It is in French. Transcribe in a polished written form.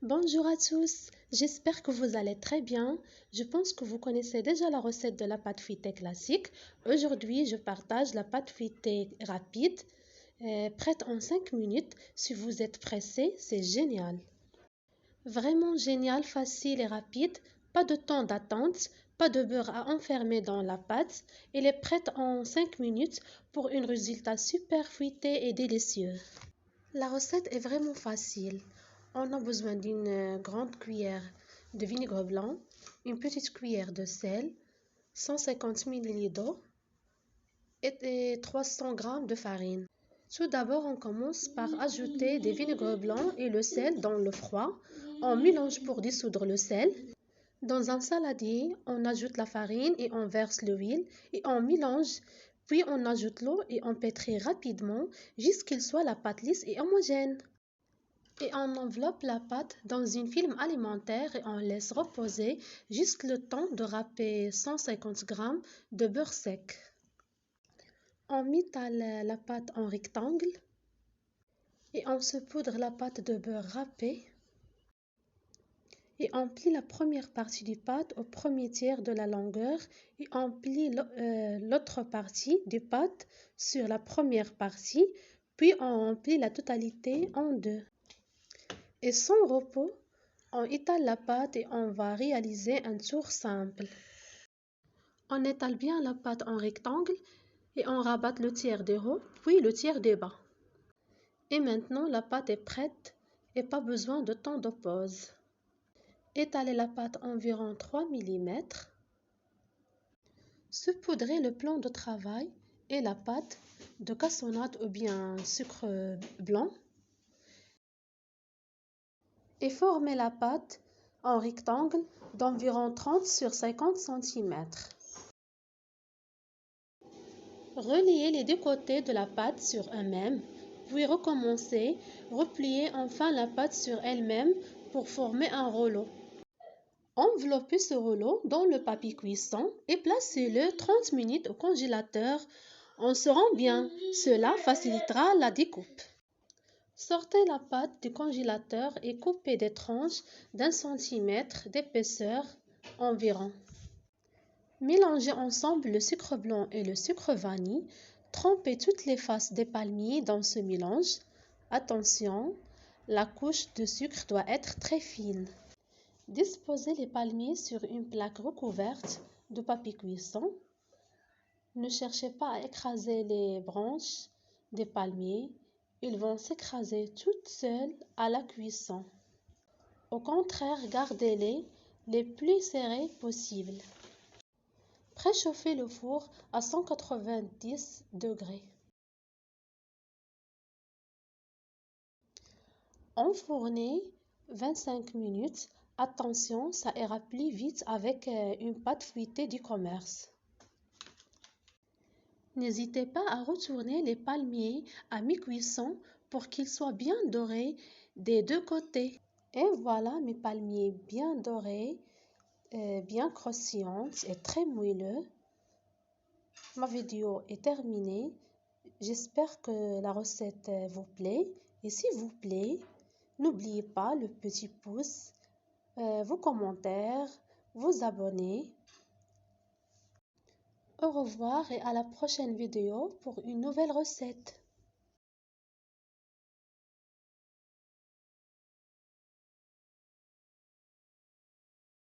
Bonjour à tous, j'espère que vous allez très bien. Je pense que vous connaissez déjà la recette de la pâte feuilletée classique. Aujourd'hui, je partage la pâte feuilletée rapide, prête en 5 minutes. Si vous êtes pressé, c'est génial. Vraiment génial, facile et rapide. Pas de temps d'attente, pas de beurre à enfermer dans la pâte. Elle est prête en 5 minutes pour un résultat super feuilleté et délicieux. La recette est vraiment facile. On a besoin d'une grande cuillère de vinaigre blanc, une petite cuillère de sel, 150 ml d'eau et 300 g de farine. Tout d'abord, on commence par ajouter des vinaigres blancs et le sel dans l'eau froide. On mélange pour dissoudre le sel. Dans un saladier, on ajoute la farine et on verse l'huile et on mélange. Puis on ajoute l'eau et on pétrit rapidement jusqu'il soit la pâte lisse et homogène. Et on enveloppe la pâte dans une film alimentaire et on laisse reposer juste le temps de râper 150 g de beurre sec. On étale la pâte en rectangle et on saupoudre la pâte de beurre râpé. Et on plie la première partie du pâte au premier tiers de la longueur et on plie l'autre partie du pâte sur la première partie, puis on plie la totalité en deux. Et sans repos, on étale la pâte et on va réaliser un tour simple. On étale bien la pâte en rectangle et on rabatte le tiers des hauts, puis le tiers des bas. Et maintenant, la pâte est prête et pas besoin de temps de pause. Étalez la pâte environ 3 mm. Saupoudrez le plan de travail et la pâte de cassonade ou bien sucre blanc. Et formez la pâte en rectangle d'environ 30 sur 50 cm. Reliez les deux côtés de la pâte sur eux-mêmes, puis recommencez, repliez enfin la pâte sur elle-même pour former un rouleau. Enveloppez ce rouleau dans le papier cuisson et placez-le 30 minutes au congélateur en serrant bien. Cela facilitera la découpe. Sortez la pâte du congélateur et coupez des tranches d'1 cm d'épaisseur environ. Mélangez ensemble le sucre blanc et le sucre vanille. Trempez toutes les faces des palmiers dans ce mélange. Attention, la couche de sucre doit être très fine. Disposez les palmiers sur une plaque recouverte de papier cuisson. Ne cherchez pas à écraser les branches des palmiers. Ils vont s'écraser toutes seules à la cuisson. Au contraire, gardez-les les plus serrés possible. Préchauffez le four à 190 degrés. Enfournez 25 minutes. Attention, ça ira plus vite avec une pâte feuilletée du commerce. N'hésitez pas à retourner les palmiers à mi-cuisson pour qu'ils soient bien dorés des deux côtés. Et voilà mes palmiers bien dorés, bien croustillants et très moelleux. Ma vidéo est terminée. J'espère que la recette vous plaît. Et s'il vous plaît, n'oubliez pas le petit pouce, vos commentaires, vous abonner. Au revoir et à la prochaine vidéo pour une nouvelle recette.